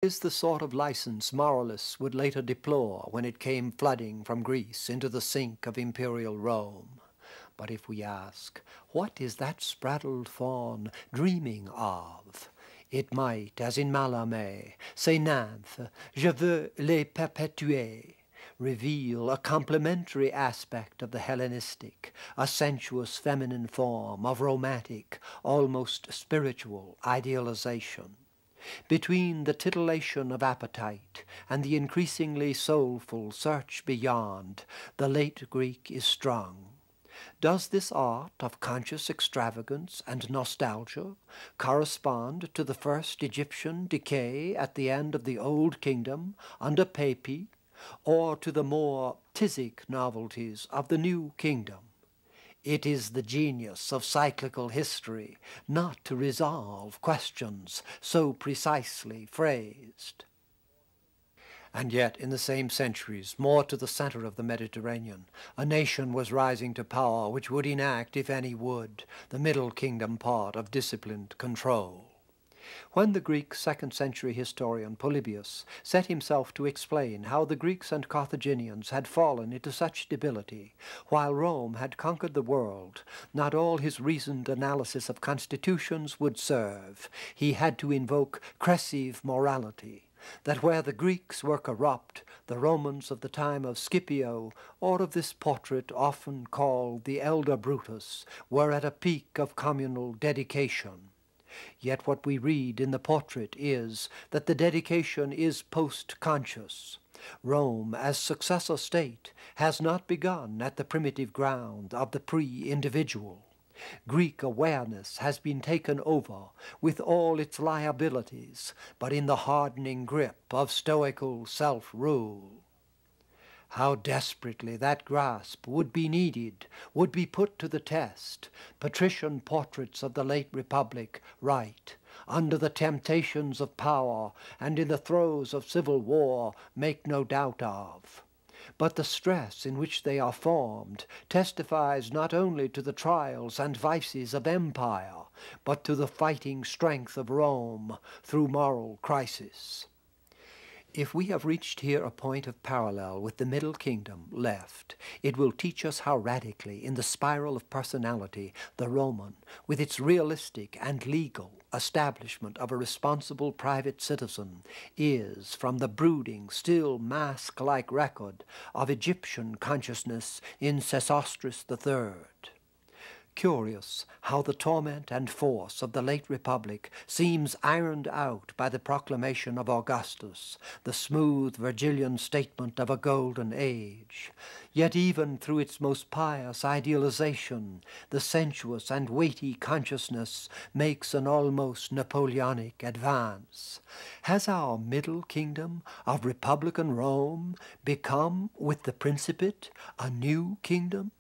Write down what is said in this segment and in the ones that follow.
Is the sort of license moralists would later deplore when it came flooding from Greece into the sink of imperial Rome. But if we ask, what is that spraddled faun dreaming of? It might, as in Mallarmé, say nymphes, je veux les perpétuer, reveal a complementary aspect of the Hellenistic, a sensuous feminine form of romantic, almost spiritual idealization. Between the titillation of appetite and the increasingly soulful search beyond, the late Greek is strung. Does this art of conscious extravagance and nostalgia correspond to the first Egyptian decay at the end of the Old Kingdom under Pepi, or to the more phtisic novelties of the New Kingdom? It is the genius of cyclical history not to resolve questions so precisely phrased. And yet, in the same centuries, more to the center of the Mediterranean, a nation was rising to power which would enact, if any would, the Middle Kingdom part of disciplined control. When the Greek second-century historian Polybius set himself to explain how the Greeks and Carthaginians had fallen into such debility, while Rome had conquered the world, not all his reasoned analysis of constitutions would serve. He had to invoke crescive morality, that where the Greeks were corrupt, the Romans of the time of Scipio, or of this portrait often called the elder Brutus, were at a peak of communal dedication. Yet what we read in the portrait is that the dedication is post-conscious. Rome, as successor state, has not begun at the primitive ground of the pre-individual. Greek awareness has been taken over with all its liabilities, but in the hardening grip of stoical self-rule. How desperately that grasp would be needed, would be put to the test, patrician portraits of the late Republic write, under the temptations of power and in the throes of civil war, make no doubt of. But the stress in which they are formed testifies not only to the trials and vices of empire, but to the fighting strength of Rome through moral crisis. If we have reached here a point of parallel with the Middle Kingdom left, it will teach us how radically, in the spiral of personality, the Roman, with its realistic and legal establishment of a responsible private citizen, is, from the brooding, still mask-like record of Egyptian consciousness in Sesostris III. Curious how the torment and force of the late Republic seems ironed out by the proclamation of Augustus, the smooth Virgilian statement of a golden age. Yet even through its most pious idealization, the sensuous and weighty consciousness makes an almost Napoleonic advance. Has our Middle Kingdom of Republican Rome become, with the Principate, a new kingdom?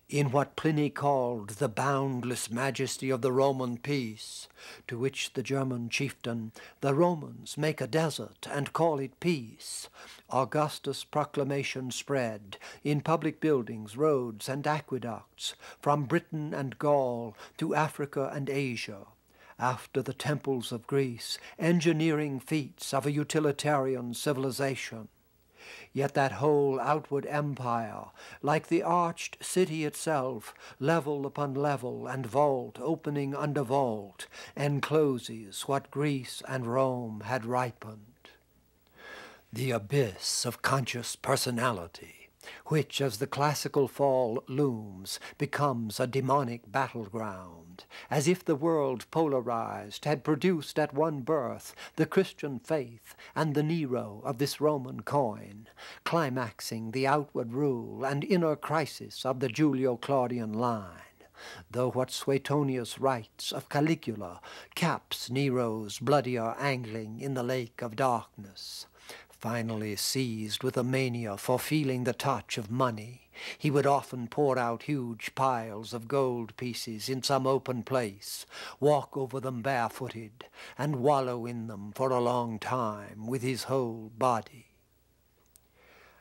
In what Pliny called the boundless majesty of the Roman peace, to which the German chieftain, the Romans make a desert and call it peace, Augustus' proclamation spread in public buildings, roads, and aqueducts, from Britain and Gaul to Africa and Asia. After the temples of Greece, engineering feats of a utilitarian civilization. Yet that whole outward empire, like the arched city itself, level upon level and vault opening under vault, encloses what Greece and Rome had ripened. The abyss of conscious personality, which, as the classical fall looms, becomes a demonic battleground, as if the world polarized had produced at one birth the Christian faith and the Nero of this Roman coin, climaxing the outward rule and inner crisis of the Julio-Claudian line, though what Suetonius writes of Caligula caps Nero's bloodier angling in the lake of darkness. Finally seized with a mania for feeling the touch of money, he would often pour out huge piles of gold pieces in some open place, walk over them barefooted, and wallow in them for a long time with his whole body.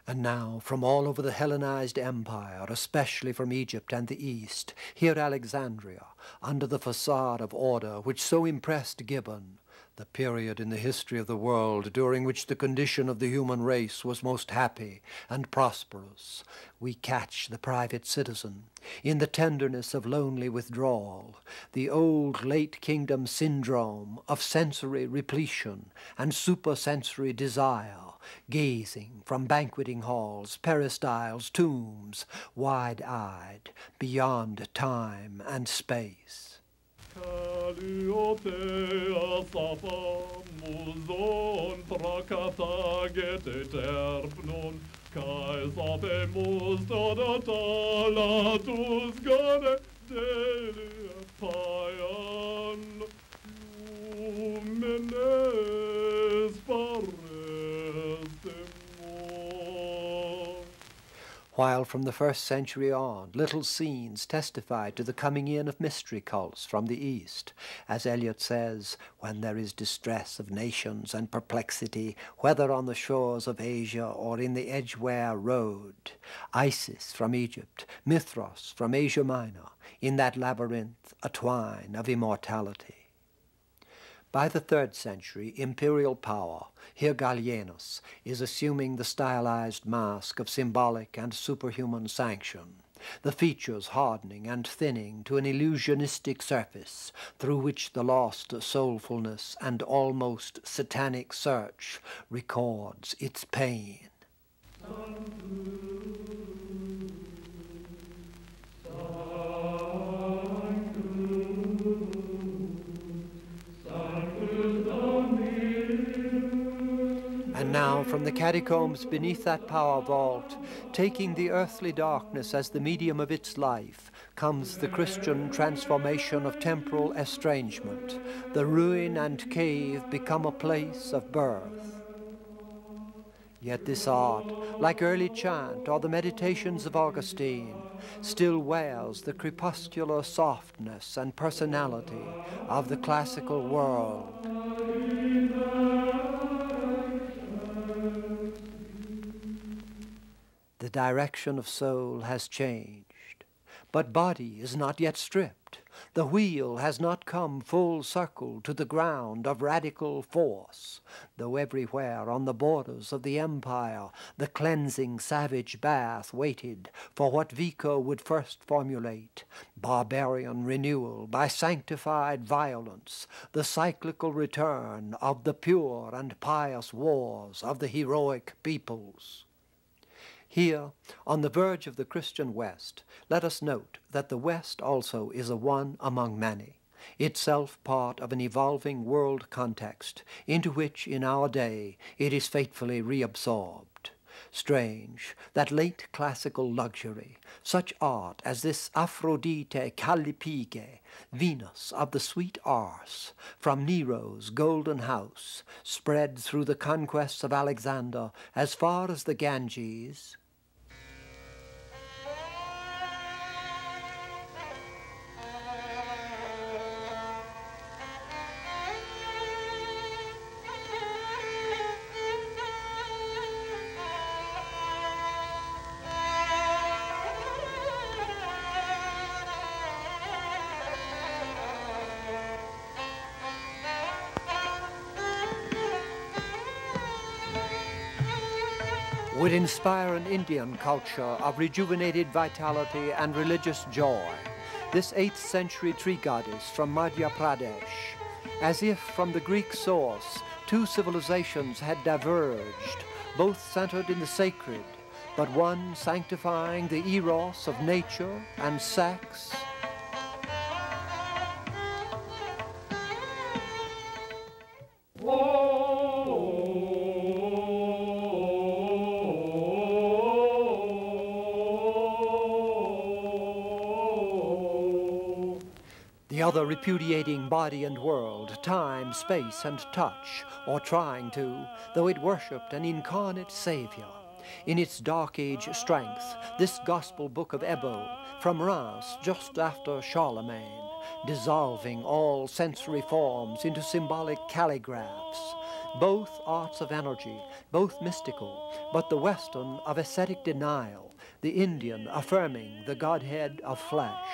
And now, from all over the Hellenized empire, especially from Egypt and the East, here Alexandria, under the facade of order which so impressed Gibbon, the period in the history of the world during which the condition of the human race was most happy and prosperous, we catch the private citizen in the tenderness of lonely withdrawal, the old late kingdom syndrome of sensory repletion and supersensory desire, gazing from banqueting halls, peristyles, tombs, wide-eyed, beyond time and space. Kaliotea sapamuzon prakataget eterpnon kai sapemus todatalatus gane delia payan Lumenes parestemon. While from the 1st century on, little scenes testified to the coming in of mystery cults from the East. As Eliot says, when there is distress of nations and perplexity, whether on the shores of Asia or in the Edgware Road, Isis from Egypt, Mithras from Asia Minor, in that labyrinth a twine of immortality. By the 3rd century, imperial power, here Gallienus, is assuming the stylized mask of symbolic and superhuman sanction, the features hardening and thinning to an illusionistic surface through which the lost soulfulness and almost satanic search records its pain. And now, from the catacombs beneath that power vault, taking the earthly darkness as the medium of its life, comes the Christian transformation of temporal estrangement. The ruin and cave become a place of birth. Yet this art, like early chant or the meditations of Augustine, still wears the crepuscular softness and personality of the classical world. The direction of soul has changed, but body is not yet stripped. The wheel has not come full circle to the ground of radical force, though everywhere on the borders of the empire the cleansing savage bath waited for what Vico would first formulate, barbarian renewal by sanctified violence, the cyclical return of the pure and pious wars of the heroic peoples. Here, on the verge of the Christian West, let us note that the West also is a one among many, itself part of an evolving world context into which, in our day, it is fatefully reabsorbed. Strange that late classical luxury, such art as this Aphrodite Callipyge, Venus of the sweet Arse, from Nero's golden house, spread through the conquests of Alexander as far as the Ganges, would inspire an Indian culture of rejuvenated vitality and religious joy. This 8th century tree goddess from Madhya Pradesh, as if from the Greek source, two civilizations had diverged, both centered in the sacred, but one sanctifying the eros of nature and sex. The other repudiating body and world, time, space, and touch, or trying to, though it worshipped an incarnate Savior. In its Dark Age strength, this Gospel Book of Ebo, from Reims just after Charlemagne, dissolving all sensory forms into symbolic calligraphs, both arts of energy, both mystical, but the Western of ascetic denial, the Indian affirming the Godhead of flesh.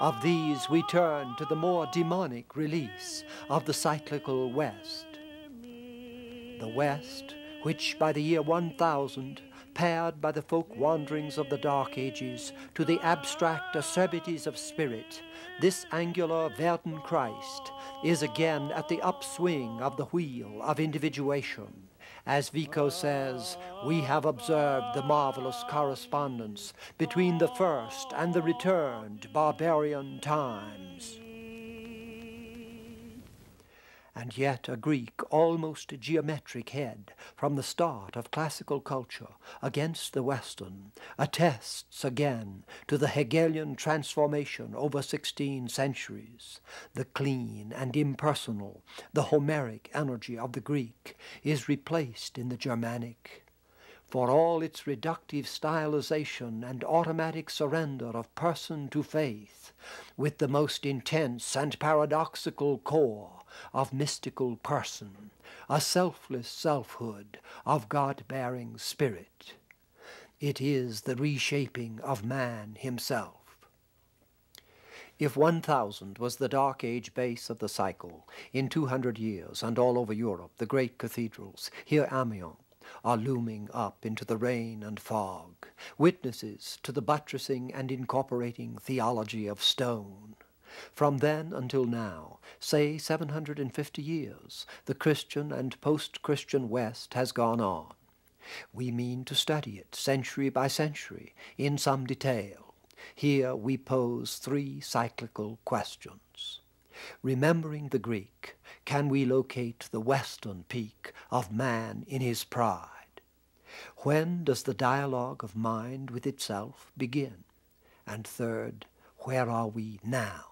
Of these we turn to the more demonic release of the cyclical West. The West, which by the year 1000, paired by the folk wanderings of the Dark Ages to the abstract acerbities of spirit, this angular verdant Christ is again at the upswing of the wheel of individuation. As Vico says, we have observed the marvelous correspondence between the first and the returned barbarian times. And yet a Greek, almost geometric head from the start of classical culture against the Western attests again to the Hegelian transformation over 16 centuries. The clean and impersonal, the Homeric energy of the Greek is replaced in the Germanic. For all its reductive stylization and automatic surrender of person to faith, with the most intense and paradoxical core of mystical person, a selfless selfhood of God-bearing spirit. It is the reshaping of man himself. If 1000 was the Dark Age base of the cycle, in 200 years and all over Europe, the great cathedrals, here Amiens, are looming up into the rain and fog, witnesses to the buttressing and incorporating theology of stone. From then until now, say 750 years, the Christian and post-Christian West has gone on. We mean to study it century by century in some detail. Here we pose 3 cyclical questions. Remembering the Greek, can we locate the Western peak of man in his pride? When does the dialogue of mind with itself begin? And third, where are we now?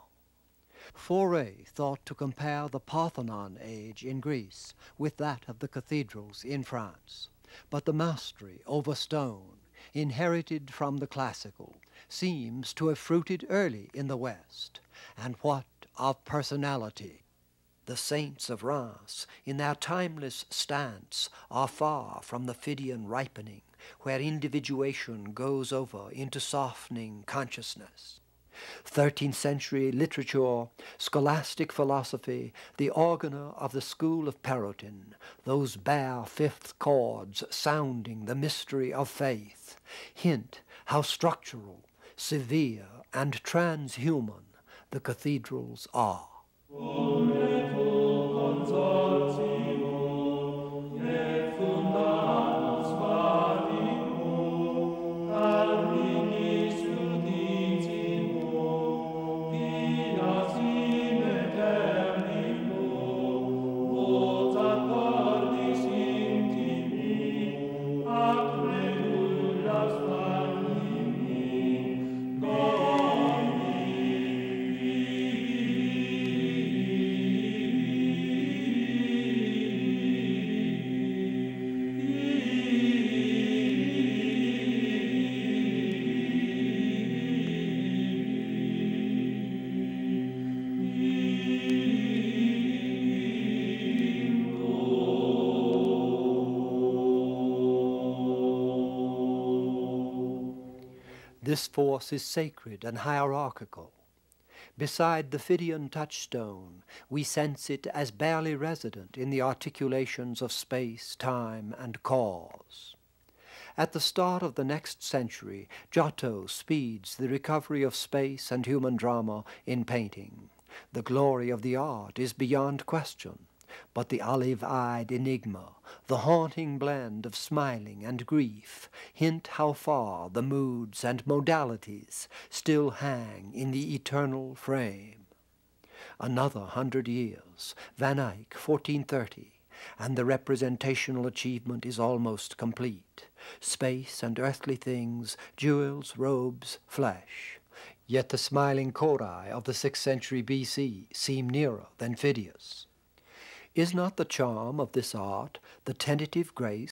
Fauré thought to compare the Parthenon age in Greece with that of the cathedrals in France. But the mastery over stone, inherited from the classical, seems to have fruited early in the West. And what of personality? The saints of Reims, in their timeless stance, are far from the Phidian ripening, where individuation goes over into softening consciousness. 13th century literature, scholastic philosophy, the organer of the school of Perotin, those bare fifth chords sounding the mystery of faith, hint how structural, severe, and transhuman the cathedrals are. This force is sacred and hierarchical. Beside the Phidian touchstone, we sense it as barely resident in the articulations of space, time, and cause. At the start of the next century, Giotto speeds the recovery of space and human drama in painting. The glory of the art is beyond question, but the olive-eyed enigma, the haunting blend of smiling and grief, hint how far the moods and modalities still hang in the eternal frame. Another 100 years, Van Eyck, 1430, and the representational achievement is almost complete. Space and earthly things, jewels, robes, flesh. Yet the smiling Korai of the 6th century BC seem nearer than Phidias. Is not the charm of this art the tentative grace